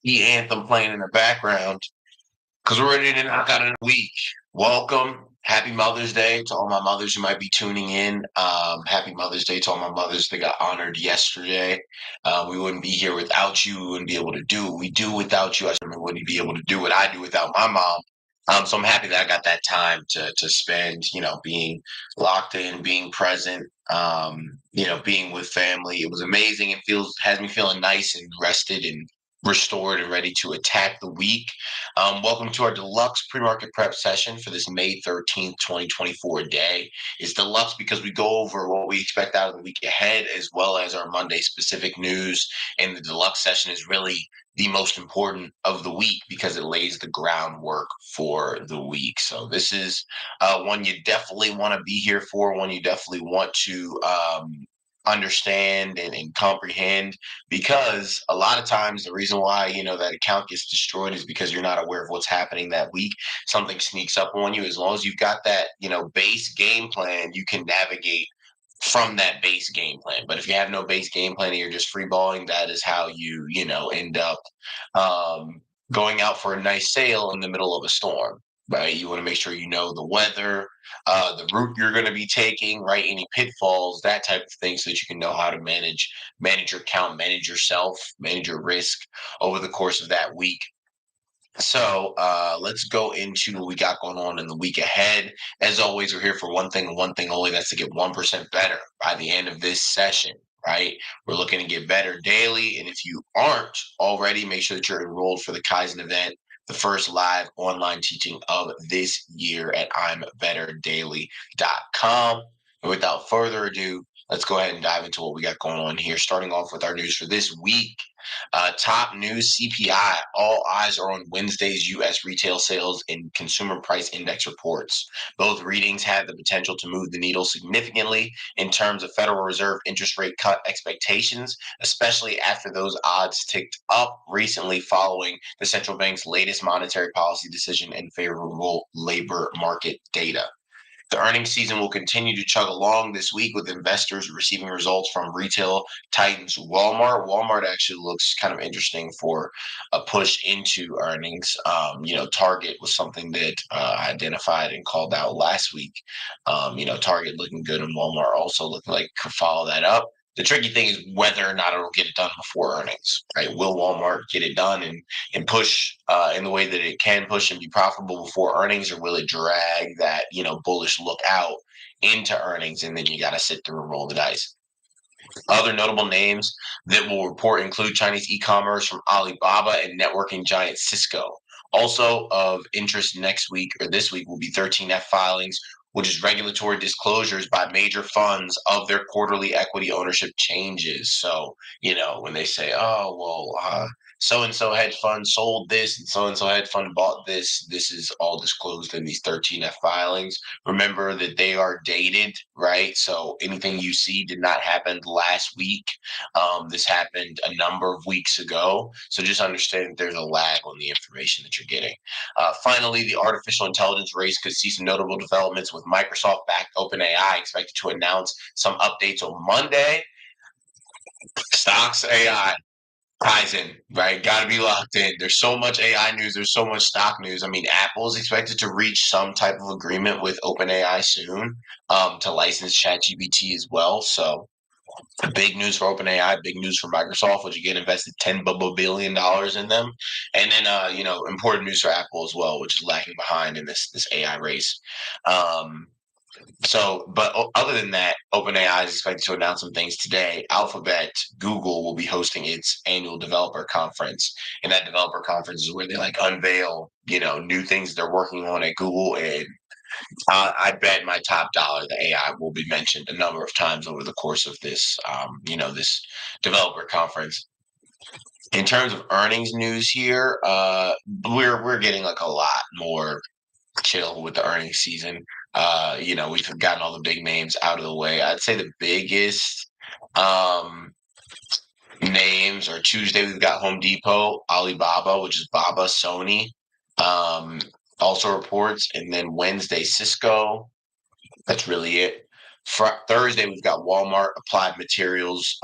the anthem playing in the background because we're ready to knock out a week. Welcome. Happy Mother's Day to all my mothers who might be tuning in. Happy Mother's Day to all my mothers that got honored yesterday. We wouldn't be here without you. We wouldn't be able to do what we do without you. I certainly wouldn't be able to do what I do without my mom. So I'm happy that I got that time to spend, being locked in, being present, being with family. It was amazing. It has me feeling nice and rested and restored and ready to attack the week. Welcome to our deluxe pre-market prep session for this May 13th, 2024 day. It's deluxe because we go over what we expect out of the week ahead, as well as our Monday specific news. And the deluxe session is really the most important of the week because it lays the groundwork for the week. So this is one you definitely want to be here for, one you definitely want to understand and comprehend, because a lot of times the reason why that account gets destroyed is because you're not aware of what's happening that week. Something sneaks up on you. As long as you've got that base game plan, you can navigate from that base game plan. But if you have no base game plan and you're just free balling, that is how you end up going out for a nice sail in the middle of a storm. Right, you want to make sure you know the weather, the route you're going to be taking, right? Any pitfalls, that type of thing, so that you can know how to manage your account, manage yourself, manage your risk over the course of that week. So let's go into what we got going on in the week ahead. As always, we're here for one thing and one thing only. That's to get 1% better by the end of this session, right? We're looking to get better daily. And if you aren't already, make sure that you're enrolled for the Kaizen event, the first live online teaching of this year at I'mBetterDaily.com. And without further ado, let's go ahead and dive into what we got going on here. Starting off with our news for this week. Top news, CPI. All eyes are on Wednesday's U.S. retail sales and consumer price index reports. Both readings have the potential to move the needle significantly in terms of Federal Reserve interest rate cut expectations, especially after those odds ticked up recently following the central bank's latest monetary policy decision and favorable labor market data. The earnings season will continue to chug along this week, with investors receiving results from retail titans Walmart. Walmart actually looks kind of interesting for a push into earnings. Target was something that I identified and called out last week. Target looking good, and Walmart also looking like could follow that up. The tricky thing is whether or not it'll get it done before earnings, right? Will Walmart get it done and push in the way that it can push and be profitable before earnings, or will it drag that bullish look out into earnings, and then you got to sit through and roll the dice? Other notable names that will report include Chinese e-commerce from Alibaba and networking giant Cisco. Also of interest next week or this week will be 13F filings, which is regulatory disclosures by major funds of their quarterly equity ownership changes. So, when they say, oh, well, so-and-so hedge fund sold this and so-and-so hedge fund bought this, this is all disclosed in these 13F filings. Remember that they are dated, right? So anything you see did not happen last week. This happened a number of weeks ago. So just understand that there's a lag on the information that you're getting. Finally, the artificial intelligence race could see some notable developments, with Microsoft-backed OpenAI expected to announce some updates on Monday. Stocks AI. Kaizen, right? Got to be locked in. There's so much AI news. There's so much stock news. I mean, Apple is expected to reach some type of agreement with OpenAI soon to license ChatGPT as well. So big news for OpenAI, big news for Microsoft, which again invested $10 billion in them. And then, important news for Apple as well, which is lagging behind in this AI race. But other than that, OpenAI is expected to announce some things today. Alphabet, Google will be hosting its annual developer conference, and that developer conference is where they unveil new things they're working on at Google. And I bet my top dollar the AI will be mentioned a number of times over the course of this this developer conference. In terms of earnings news here, we're getting a lot more chill with the earnings season. We've gotten all the big names out of the way. I'd say the biggest names are Tuesday. We've got Home Depot, Alibaba, which is Baba, Sony, also reports, and then Wednesday Cisco. That's really it. Thursday, we've got Walmart, Applied Materials,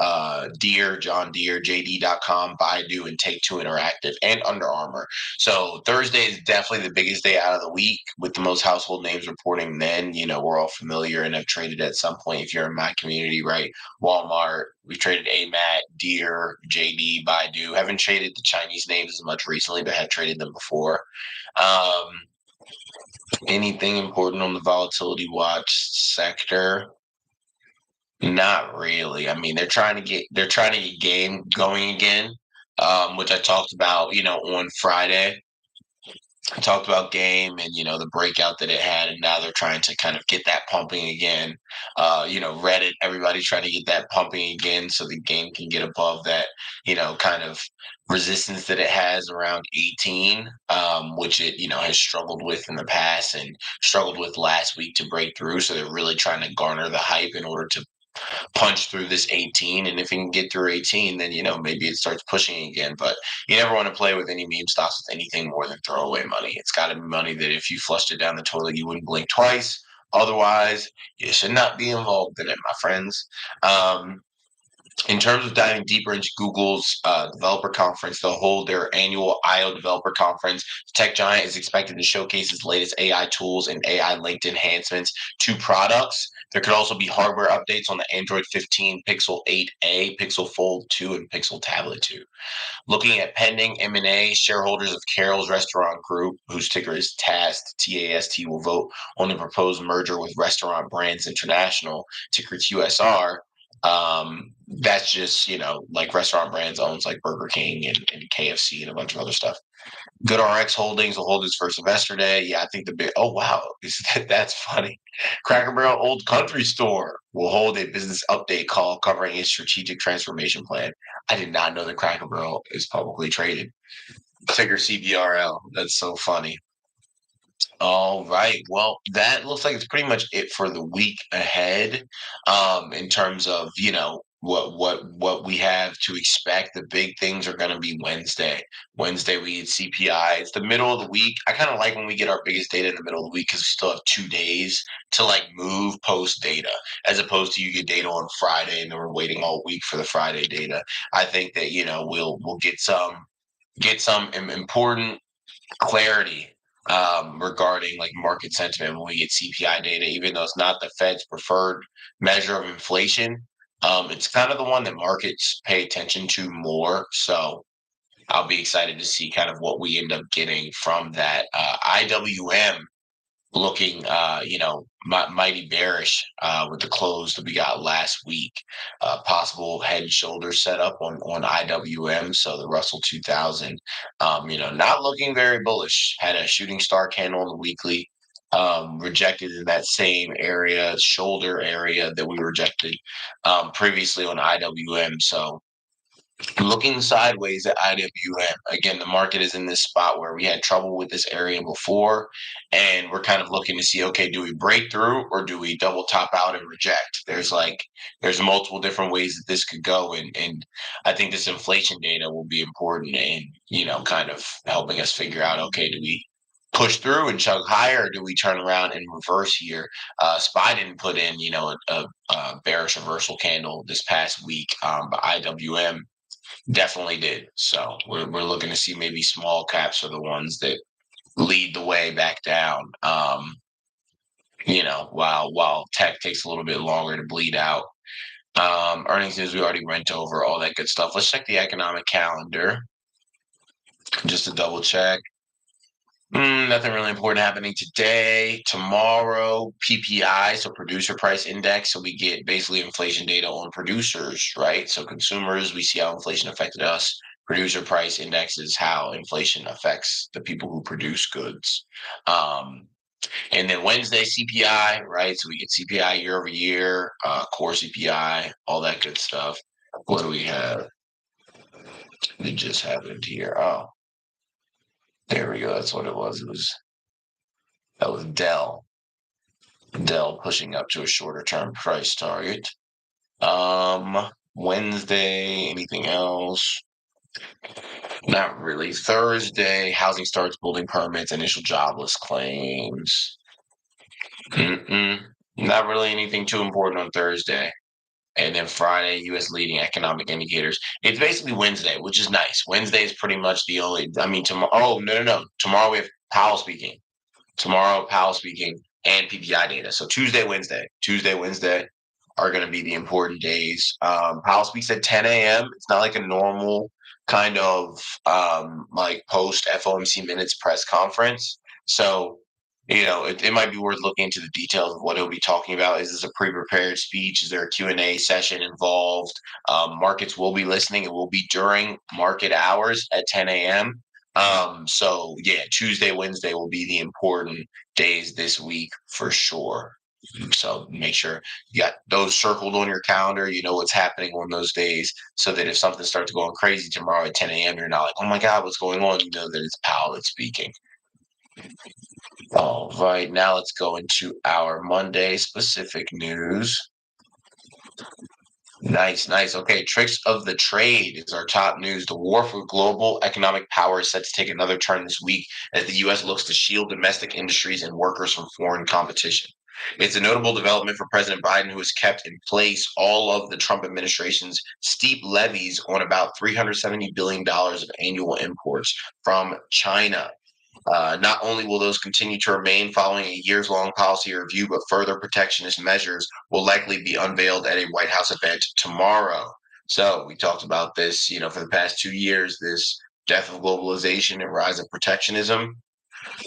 Deere, John Deere, JD.com, Baidu, and Take-Two Interactive, and Under Armour. So Thursday is definitely the biggest day out of the week with the most household names reporting then. We're all familiar and have traded at some point if you're in my community, right? Walmart, we've traded AMAT, Deere, JD, Baidu. Haven't traded the Chinese names as much recently, but have traded them before. Anything important on the volatility watch sector? Not really. I mean, they're trying to get game going again, which I talked about, on Friday. I talked about game and the breakout that it had, and now they're trying to kind of get that pumping again. Reddit, everybody's trying to get that pumping again so the game can get above that, kind of resistance that it has around 18, which it has struggled with in the past and struggled with last week to break through. So they're really trying to garner the hype in order to punch through this 18. And if you can get through 18, then, maybe it starts pushing again. But you never want to play with any meme stocks with anything more than throwaway money. It's got to be money that if you flushed it down the toilet, you wouldn't blink twice. Otherwise, you should not be involved in it, my friends. In terms of diving deeper into Google's developer conference, they'll hold their annual I/O developer conference. The tech giant is expected to showcase its latest AI tools and AI-linked enhancements to products. There could also be hardware updates on the Android 15, Pixel 8a, Pixel Fold 2, and Pixel Tablet 2. Looking at pending M&A, shareholders of Carroll's Restaurant Group, whose ticker is TAST, TAST, will vote on the proposed merger with Restaurant Brands International, ticker QSR. That's just, like Restaurant Brands owns like Burger King and KFC and a bunch of other stuff. GoodRx Holdings will hold its first investor day. Yeah, I think oh wow, that's funny. Cracker Barrel Old Country Store will hold a business update call covering its strategic transformation plan. I did not know that Cracker Barrel is publicly traded. Ticker CBRL. That's so funny. All right. Well, that looks like it's pretty much it for the week ahead. In terms of, what we have to expect. The big things are gonna be Wednesday. Wednesday we get CPI. It's the middle of the week. I kind of like when we get our biggest data in the middle of the week because we still have 2 days to like move post data, as opposed to you get data on Friday and then we're waiting all week for the Friday data. I think that, we'll get some important clarity regarding like market sentiment when we get CPI data, even though it's not the Fed's preferred measure of inflation. It's kind of the one that markets pay attention to more. So I'll be excited to see kind of what we end up getting from that. IWM looking, mighty bearish with the close that we got last week. Possible head and shoulder setup on IWM. So the Russell 2000, not looking very bullish. Had a shooting star candle on the weekly. Rejected in that same area, shoulder area that we rejected previously on IWM. So looking sideways at IWM. Again, the market is in this spot where we had trouble with this area before, and we're kind of looking to see, okay, do we break through or do we double top out and reject? There's multiple different ways that this could go, and I think this inflation data will be important in, kind of helping us figure out, okay, do we push through and chug higher, or do we turn around and reverse here? SPY didn't put in, a bearish reversal candle this past week, but IWM definitely did. So we're looking to see maybe small caps are the ones that lead the way back down. While tech takes a little bit longer to bleed out. Earnings news we already went over, all that good stuff. Let's check the economic calendar just to double check. Nothing really important happening today. Tomorrow, PPI, so producer price index. So we get basically inflation data on producers, right? So consumers, we see how inflation affected us. Producer price index is how inflation affects the people who produce goods. And then Wednesday, CPI, right? So we get CPI year over year, core CPI, all that good stuff. What do we have? It just happened here. Oh, there we go. That's what it was. That was Dell. Dell pushing up to a shorter term price target. Wednesday, anything else? Not really. Thursday, housing starts, building permits, initial jobless claims. Not really anything too important on Thursday. And then Friday, U.S. leading economic indicators. It's basically Wednesday, which is nice. Wednesday is pretty much the only. I mean, tomorrow. Oh, no. Tomorrow we have Powell speaking. Tomorrow, Powell speaking and PPI data. So Tuesday, Wednesday are going to be the important days. Powell speaks at 10 a.m. It's not like a normal kind of like post FOMC minutes press conference. So, it might be worth looking into the details of what he'll be talking about. Is this a pre-prepared speech? Is there a Q&A session involved? Markets will be listening. It will be during market hours at 10 a.m. So yeah, Tuesday, Wednesday will be the important days this week for sure. So make sure you got those circled on your calendar. You know what's happening on those days, so that if something starts going crazy tomorrow at 10 a.m., you're not like, oh my God, what's going on? You know that it's Powell that's speaking. All right, now let's go into our Monday specific news. Nice, nice. Okay, tricks of the trade is our top news. The war for global economic power is set to take another turn this week as the U.S. looks to shield domestic industries and workers from foreign competition. It's a notable development for President Biden, who has kept in place all of the Trump administration's steep levies on about $370 billion of annual imports from China. Not only will those continue to remain following a years long policy review, but further protectionist measures will likely be unveiled at a White House event tomorrow. So we talked about this, for the past 2 years, this death of globalization and rise of protectionism.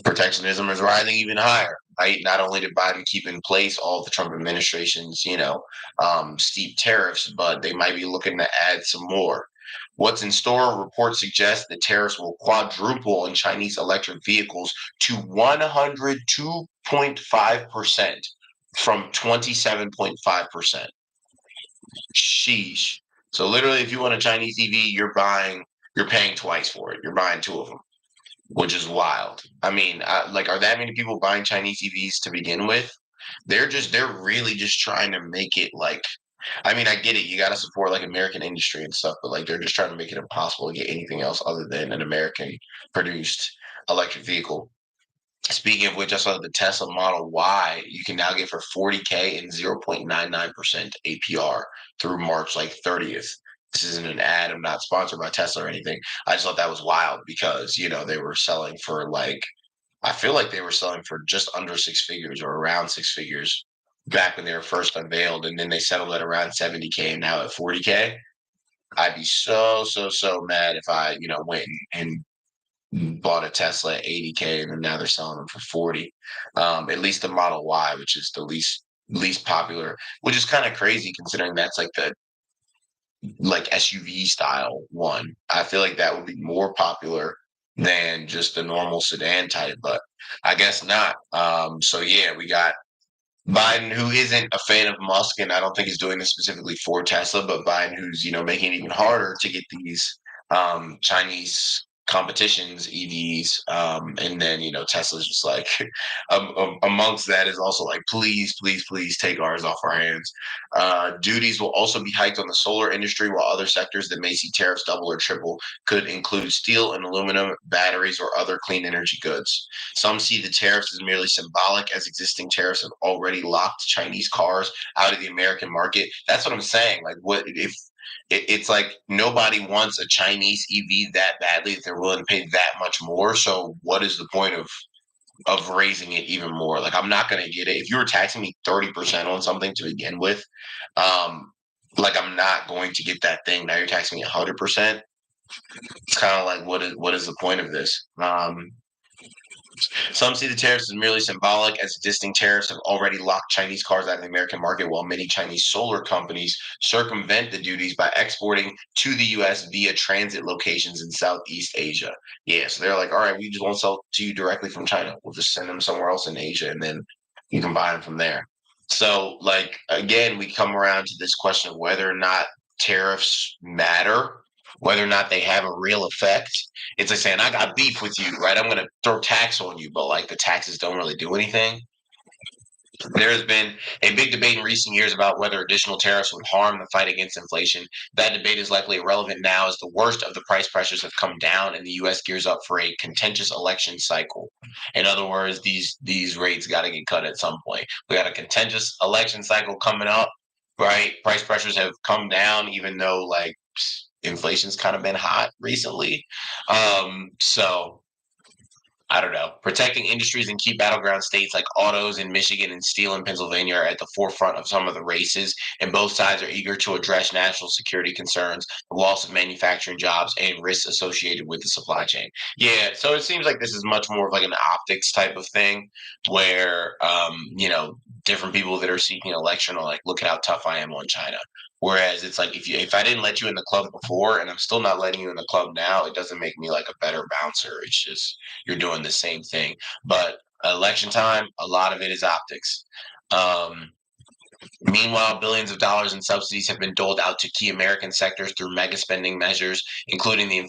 Protectionism is rising even higher, right? Not only did Biden keep in place all of the Trump administration's, steep tariffs, but they might be looking to add some more. What's in store? Reports suggest that tariffs will quadruple on Chinese electric vehicles to 102.5% from 27.5%. Sheesh. So literally, if you want a Chinese EV, you're paying twice for it. You're buying two of them, which is wild. I mean, like, are that many people buying Chinese EVs to begin with? They're really just trying to make it like, I mean, I get it. You got to support like American industry and stuff, but like they're just trying to make it impossible to get anything else other than an American produced electric vehicle. Speaking of which, I saw the Tesla Model Y you can now get for 40K and 0.99% APR through March like 30th. This isn't an ad. I'm not sponsored by Tesla or anything. I just thought that was wild because, they were selling for like, I feel like they were selling for just under six figures or around six figures back when they were first unveiled. And then they settled at around 70K and now at 40K. I'd be so mad if I, went and bought a Tesla at 80K and then now they're selling them for 40. At least the Model Y, which is the least popular, which is kind of crazy considering that's like the like SUV style one. I feel like that would be more popular than just the normal sedan type, but I guess not. So yeah, we got Biden, who isn't a fan of Musk, and I don't think he's doing this specifically for Tesla, but Biden, who's making it even harder to get these Chinese competitions, EVs, and then Tesla's just like amongst that is also like, please take ours off our hands. Duties will also be hiked on the solar industry, while other sectors that may see tariffs double or triple could include steel and aluminum, batteries, or other clean energy goods. Some see the tariffs as merely symbolic, as existing tariffs have already locked Chinese cars out of the American market. That's what I'm saying. Like, what if it's like nobody wants a Chinese EV that badly that they're willing to pay that much more? So, what is the point of raising it even more? Like, I'm not going to get it. If you were taxing me 30% on something to begin with, like, I'm not going to get that thing. Now you're taxing me 100%. It's kind of like, what is the point of this? Some see the tariffs as merely symbolic, as existing tariffs have already locked Chinese cars out of the American market, while many Chinese solar companies circumvent the duties by exporting to the U.S. via transit locations in Southeast Asia. Yeah, so they're like, all right, we just won't sell to you directly from China. We'll just send them somewhere else in Asia, and then you can buy them from there. So, like, again, we come around to this question of whether or not tariffs matter, whether or not they have a real effect. It's like saying, I got beef with you, right? I'm going to throw tax on you, but like the taxes don't really do anything. There has been a big debate in recent years about whether additional tariffs would harm the fight against inflation. That debate is likely irrelevant now as the worst of the price pressures have come down and the US gears up for a contentious election cycle. In other words, these rates got to get cut at some point. We got a contentious election cycle coming up, right? Price pressures have come down even though like inflation's kind of been hot recently. So I don't know. Protecting industries in key battleground states like autos in Michigan and steel in Pennsylvania are at the forefront of some of the races, and both sides are eager to address national security concerns, the loss of manufacturing jobs, and risks associated with the supply chain. Yeah, so it seems like this is much more of like an optics type of thing where, different people that are seeking election are like, look at how tough I am on China. Whereas it's like if I didn't let you in the club before and I'm still not letting you in the club now, it doesn't make me like a better bouncer. It's just you're doing the same thing. But election time, a lot of it is optics. Um, Meanwhile, billions of dollars in subsidies have been doled out to key American sectors through mega spending measures, including the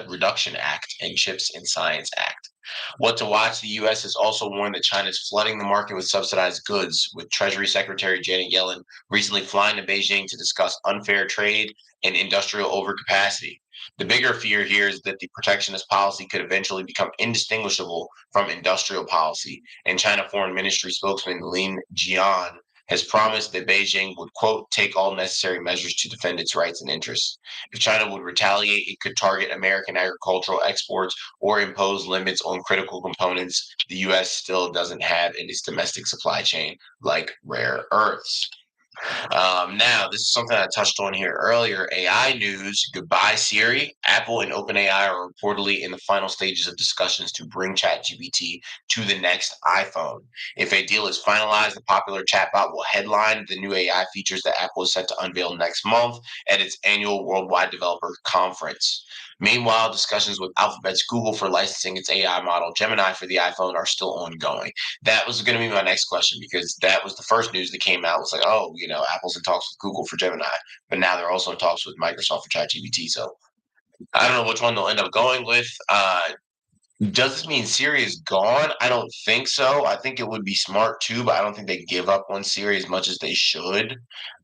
Reduction Act and CHIPS and Science Act. What to watch? The U.S. has also warned that China is flooding the market with subsidized goods, with Treasury Secretary Janet Yellen recently flying to Beijing to discuss unfair trade and industrial overcapacity. The bigger fear here is that the protectionist policy could eventually become indistinguishable from industrial policy, and China Foreign Ministry spokesman Lin Jian has promised that Beijing would, quote, take all necessary measures to defend its rights and interests. If China would retaliate, it could target American agricultural exports or impose limits on critical components the U.S. still doesn't have in its domestic supply chain, like rare earths. Now, this is something I touched on here earlier. AI news. Goodbye, Siri. Apple and OpenAI are reportedly in the final stages of discussions to bring ChatGPT to the next iPhone. If a deal is finalized, the popular chatbot will headline the new AI features that Apple is set to unveil next month at its annual Worldwide Developer Conference. Meanwhile, discussions with Alphabet's Google for licensing its AI model Gemini for the iPhone are still ongoing. That was going to be my next question because that was the first news that came out. Was like, oh, Apple's in talks with Google for Gemini, but now they're also in talks with Microsoft for ChatGPT. So I don't know which one they'll end up going with. Does this mean Siri is gone? I don't think so. I think it would be smart too, but I don't think they give up on Siri as much as they should.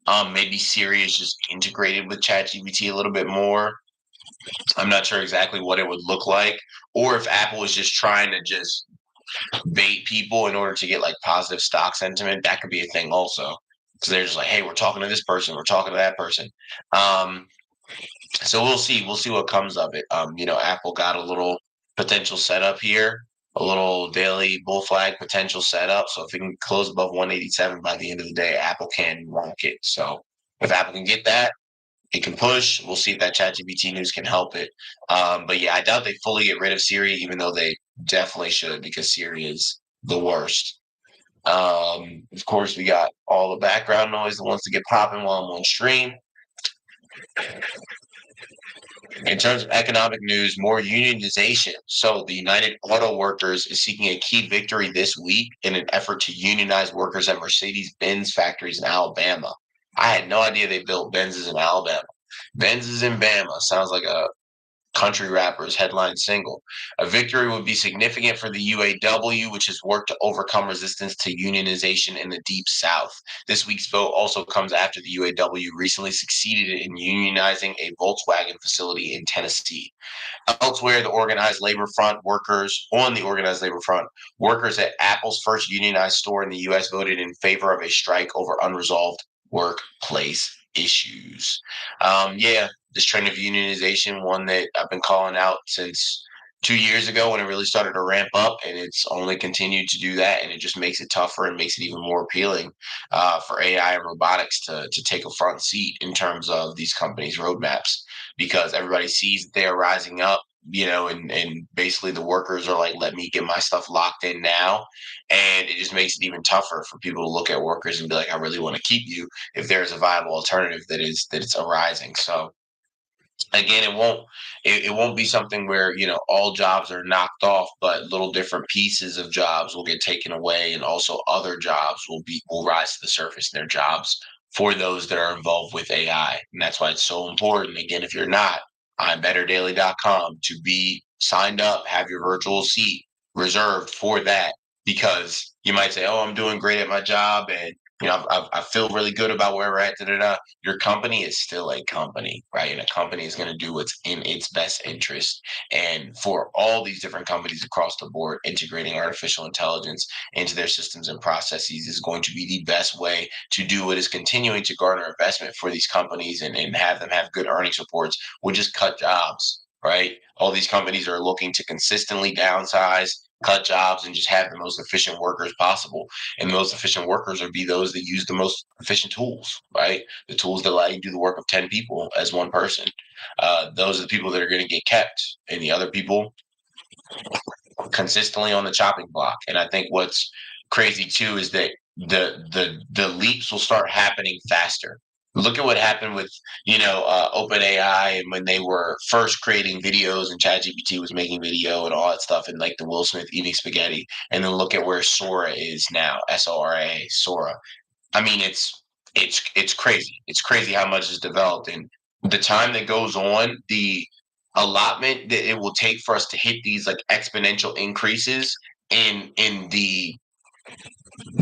Maybe Siri is just integrated with ChatGPT a little bit more. I'm not sure exactly what it would look like, or if Apple is just trying to just bait people in order to get like positive stock sentiment. That could be a thing also. Because they're just like, hey, we're talking to this person, we're talking to that person. Um, so we'll see. We'll see what comes of it. Apple got a little potential setup here, a little daily bull flag potential setup. So if it can close above 187 by the end of the day, Apple can rock it. So if Apple can get that, it can push. We'll see if that ChatGPT news can help it. But yeah, I doubt they fully get rid of Siri, even though they definitely should, because Siri is the worst. Of course, we got all the background noise that wants to get popping while I'm on stream. In terms of economic news, more unionization. So the United Auto Workers is seeking a key victory this week in an effort to unionize workers at Mercedes-Benz factories in Alabama. I had no idea they built Benzes in Alabama. Benzes in Bama sounds like a country rapper's headline single. A victory would be significant for the UAW, which has worked to overcome resistance to unionization in the Deep South. This week's vote also comes after the UAW recently succeeded in unionizing a Volkswagen facility in Tennessee. Elsewhere, on the organized labor front, workers at Apple's first unionized store in the U.S. voted in favor of a strike over unresolved workplace issues. Yeah, this trend of unionization, one that I've been calling out since 2 years ago when it really started to ramp up, and it's only continued to do that, and it just makes it tougher and makes it even more appealing for AI and robotics to take a front seat in terms of these companies' roadmaps because everybody sees that they are rising up. And basically the workers are like, let me get my stuff locked in now. And it just makes it even tougher for people to look at workers and be like, I really want to keep you if there's a viable alternative that it's arising. So again, it won't be something where all jobs are knocked off, but little different pieces of jobs will get taken away, and also other jobs will rise to the surface. Their jobs for those that are involved with AI, and that's why it's so important. Again, if you're not on betterdaily.com to be signed up, have your virtual seat reserved for that. because you might say, "Oh, I'm doing great at my job, and I feel really good about where we're at." Da, da, da. Your company is still a company, right? And a company is going to do what's in its best interest. And for all these different companies across the board, integrating artificial intelligence into their systems and processes is going to be the best way to do what is continuing to garner investment for these companies and have them have good earnings reports, will just cut jobs, right? All these companies are looking to consistently downsize, cut jobs, and just have the most efficient workers possible. And the most efficient workers would be those that use the most efficient tools, right? The tools that allow you to do the work of 10 people as one person. Those are the people that are going to get kept, and the other people consistently on the chopping block. And I think what's crazy too is that the leaps will start happening faster. Look at what happened with OpenAI, and when they were first creating videos and ChatGPT was making video and all that stuff, and like the Will Smith eating spaghetti, and then look at where Sora is now, Sora, Sora. I mean, it's crazy. It's crazy how much is developed, and the time that goes on, the allotment that it will take for us to hit these like exponential increases in the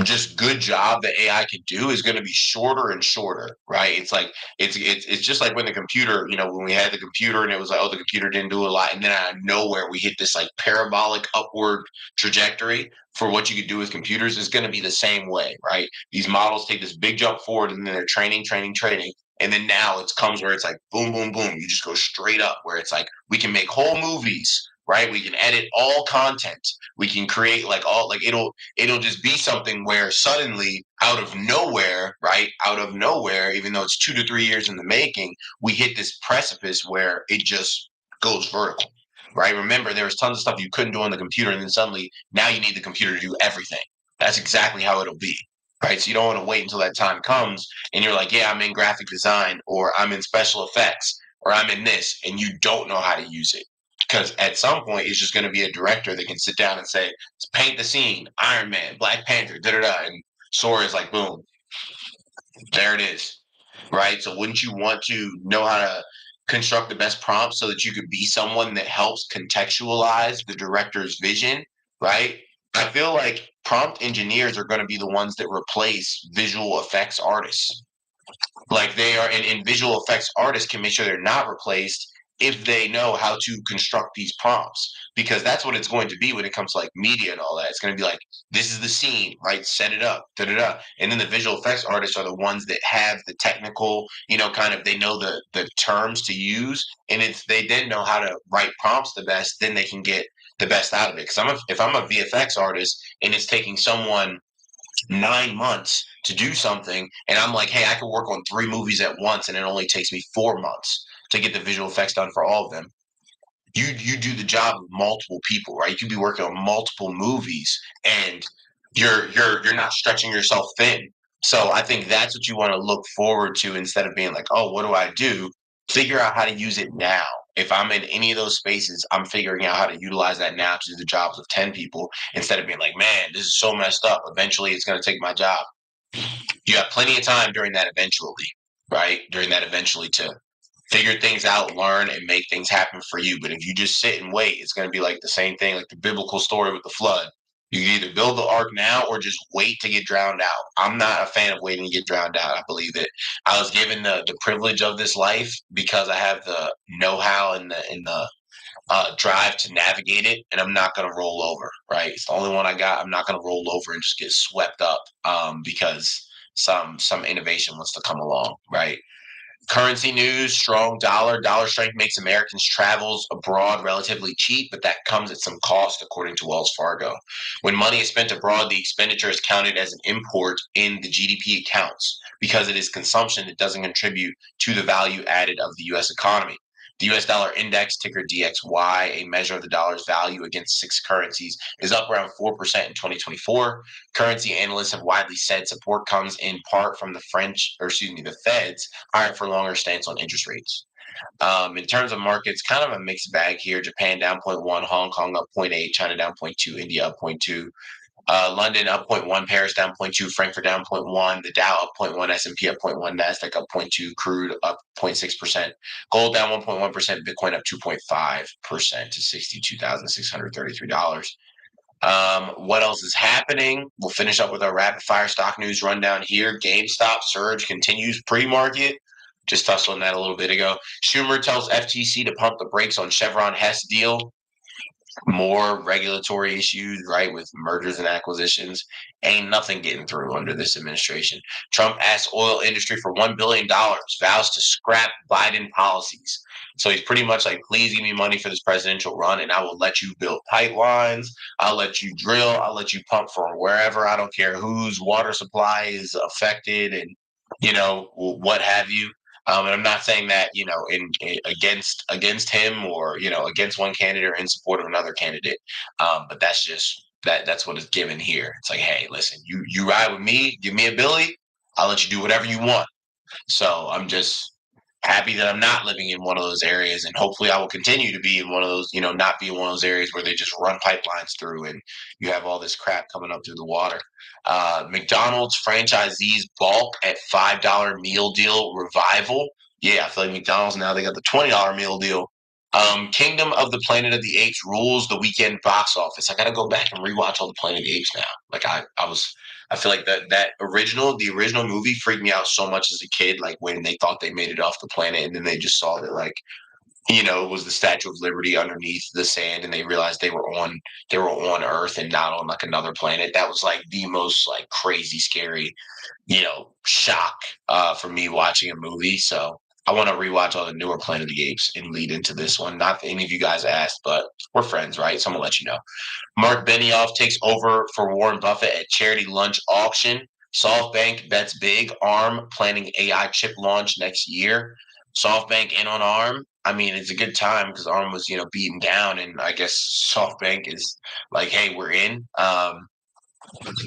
just good job that AI can do is going to be shorter and shorter, right? It's like it's just like when the computer, when we had the computer and it was like, oh, the computer didn't do a lot, and then out of nowhere we hit this like parabolic upward trajectory for what you could do with computers is going to be the same way, right? These models take this big jump forward, and then they're training, training, training, and then now it comes where it's like boom, boom, boom. You just go straight up where it's like we can make whole movies, right? We can edit all content. We can create like all like it'll just be something where suddenly out of nowhere, right? Out of nowhere, even though it's 2 to 3 years in the making, we hit this precipice where it just goes vertical, right? Remember, there was tons of stuff you couldn't do on the computer, and then suddenly now you need the computer to do everything. That's exactly how it'll be. Right. So you don't want to wait until that time comes and you're like, yeah, I'm in graphic design or I'm in special effects or I'm in this, and you don't know how to use it. Because at some point, it's just going to be a director that can sit down and say, paint the scene, Iron Man, Black Panther, da da da. And Sora is like, boom, there it is. Right. So wouldn't you want to know how to construct the best prompts so that you could be someone that helps contextualize the director's vision? Right. I feel like prompt engineers are going to be the ones that replace visual effects artists. Like they are, and visual effects artists can make sure they're not replaced if they know how to construct these prompts, because that's what it's going to be when it comes to like media and all that. It's going to be like, this is the scene, right? Set it up, da da da. And then the visual effects artists are the ones that have the technical, kind of, they know the terms to use, and it's they then know how to write prompts the best. Then they can get the best out of it. Because if I'm a VFX artist and it's taking someone 9 months to do something, and I'm like, hey, I can work on 3 movies at once, and it only takes me 4 months to get the visual effects done for all of them. You do the job of multiple people, right? You could be working on multiple movies, and you're not stretching yourself thin. So I think that's what you want to look forward to instead of being like, oh, what do I do? Figure out how to use it now. If I'm in any of those spaces, I'm figuring out how to utilize that now to do the jobs of 10 people instead of being like, man, this is so messed up. Eventually, it's going to take my job. You have plenty of time during that eventually, right? During that eventually to figure things out, learn, and make things happen for you. But if you just sit and wait, it's going to be like the same thing, like the biblical story with the flood. You can either build the ark now or just wait to get drowned out. I'm not a fan of waiting to get drowned out. I believe that I was given the privilege of this life because I have the know-how and the drive to navigate it, and I'm not going to roll over. Right, it's the only one I got. I'm not going to roll over and just get swept up because some innovation wants to come along. Right. Currency news, strong dollar. Dollar strength makes Americans' travels abroad relatively cheap, but that comes at some cost, according to Wells Fargo. When money is spent abroad, the expenditure is counted as an import in the GDP accounts. Because it is consumption, it doesn't contribute to the value added of the U.S. economy. The U.S. dollar index, ticker DXY, a measure of the dollar's value against six currencies, is up around 4% in 2024. Currency analysts have widely said support comes in part from the Fed's higher for longer stance on interest rates. In terms of markets, kind of a mixed bag here. Japan down 0.1, Hong Kong up 0.8, China down 0.2, India up 0.2. London up 0.1, Paris down 0.2, Frankfurt down 0.1, the Dow up 0.1, S&P up 0.1, Nasdaq up 0.2, crude up 0.6%, gold down 1.1%, Bitcoin up 2.5% to $62,633. What else is happening? We'll finish up with our rapid fire stock news rundown here. GameStop surge continues. Premarket, just touched on that a little bit ago. Schumer tells FTC to pump the brakes on Chevron Hess deal. More regulatory issues, right, with mergers and acquisitions. Ain't nothing getting through under this administration. Trump asks oil industry for $1 billion, vows to scrap Biden policies. So he's pretty much like, please give me money for this presidential run, and I will let you build pipelines. I'll let you drill. I'll let you pump from wherever. I don't care whose water supply is affected, and what have you. And I'm not saying that against him, or against one candidate or in support of another candidate. But that's just that's what is given here. It's like, hey, listen, you ride with me, give me a Billy, I'll let you do whatever you want. So I'm just happy that I'm not living in one of those areas, and hopefully I will continue to be in one of those, not be in one of those areas where they just run pipelines through and you have all this crap coming up through the water. McDonald's franchisees balk at $5 meal deal revival. Yeah, I feel like McDonald's now they got the $20 meal deal. Kingdom of the Planet of the Apes rules the weekend box office. I gotta go back and rewatch all the Planet of the Apes now. Like I feel like the original movie freaked me out so much as a kid. Like when they thought they made it off the planet, and then they just saw that it was the Statue of Liberty underneath the sand, and they realized they were on Earth and not on like another planet. That was like the most like crazy scary, shock for me watching a movie. So I want to rewatch all the newer Planet of the Apes and lead into this one. Not that any of you guys asked, but we're friends, right? So I'm gonna let you know. Mark Benioff takes over for Warren Buffett at charity lunch auction. SoftBank bets big. ARM planning AI chip launch next year. SoftBank in on ARM. I mean, it's a good time because ARM was, beaten down, and I guess SoftBank is like, hey, we're in.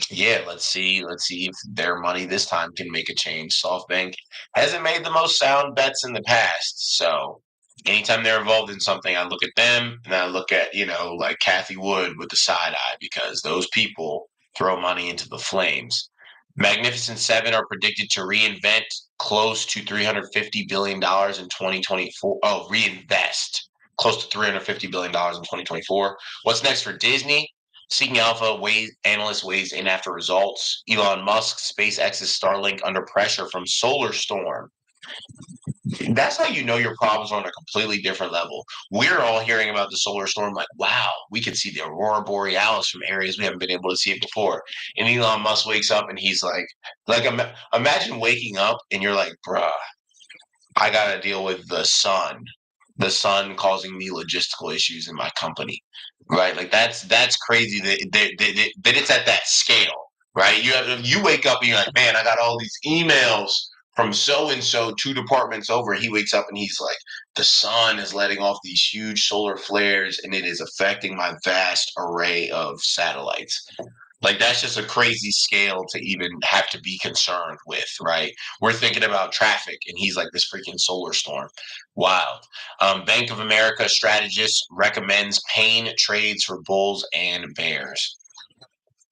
Yeah, let's see if their money this time can make a change. SoftBank hasn't made the most sound bets in the past, so anytime they're involved in something, I look at them and I look at like Kathy Wood with the side eye, because those people throw money into the flames. Magnificent Seven are predicted to reinvent close to $350 billion in 2024. Oh, reinvest close to $350 billion in 2024. What's next for Disney? Seeking Alpha analyst weighs in after results. Elon Musk, SpaceX's Starlink under pressure from solar storm. That's how you know your problems are on a completely different level. We're all hearing about the solar storm like, wow, we could see the aurora borealis from areas we haven't been able to see it before. And Elon Musk wakes up and he's like imagine waking up and you're like, bruh, I got to deal with the sun causing me logistical issues in my company, right? Like that's crazy that it's at that scale, right? You wake up and you're like, man, I got all these emails from so and so 2 departments over. He wakes up and he's like, the sun is letting off these huge solar flares, and it is affecting my vast array of satellites. Like that's just a crazy scale to even have to be concerned with, right? We're thinking about traffic, and he's like this freaking solar storm. Wild. Bank of America strategist recommends pain trades for bulls and bears.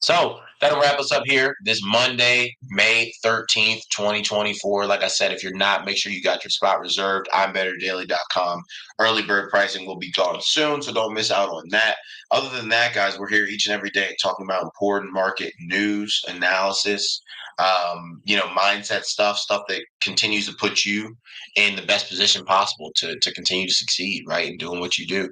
So that'll wrap us up here this Monday, May 13th, 2024. Like I said, if you're not, make sure you got your spot reserved. I'mBetterDaily.com. Early bird pricing will be gone soon, so don't miss out on that. Other than that, guys, we're here each and every day talking about important market news, analysis, mindset stuff that continues to put you in the best position possible to continue to succeed, right, in doing what you do.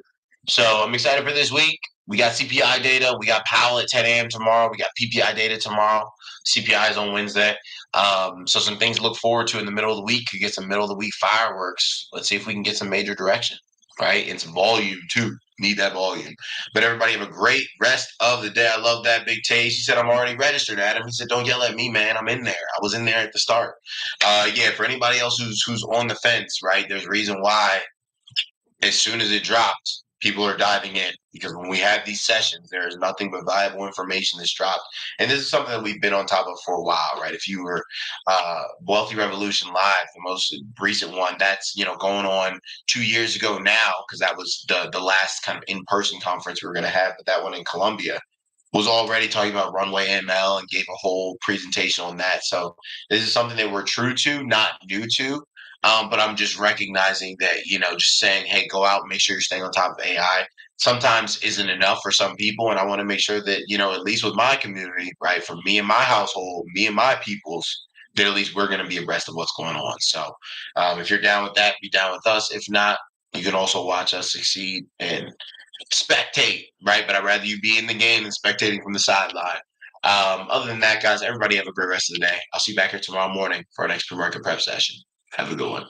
So I'm excited for this week. We got CPI data. We got Powell at 10 a.m. tomorrow. We got PPI data tomorrow. CPI is on Wednesday. So some things to look forward to in the middle of the week. Could get some middle of the week fireworks. Let's see if we can get some major direction, right? And some volume too. Need that volume. But everybody have a great rest of the day. I love that, Big Tay. She said, I'm already registered, Adam. He said, don't yell at me, man. I'm in there. I was in there at the start. Yeah, for anybody else who's on the fence, right? There's a reason why as soon as it dropped, people are diving in, because when we have these sessions, there is nothing but valuable information that's dropped. And this is something that we've been on top of for a while, right? If you were Wealthy Revolution Live, the most recent one, that's going on 2 years ago now, because that was the last kind of in-person conference we were going to have, but that one in Columbia was already talking about runway ML and gave a whole presentation on that. So this is something that we're true to, not new to. But I'm just recognizing that, just saying, hey, go out, make sure you're staying on top of AI sometimes isn't enough for some people. And I want to make sure that, at least with my community, right, for me and my household, me and my peoples, that at least we're going to be abreast of what's going on. So if you're down with that, be down with us. If not, you can also watch us succeed and spectate, right? But I'd rather you be in the game than spectating from the sideline. Other than that, guys, everybody have a great rest of the day. I'll see you back here tomorrow morning for our next pre-market prep session. Have a good one.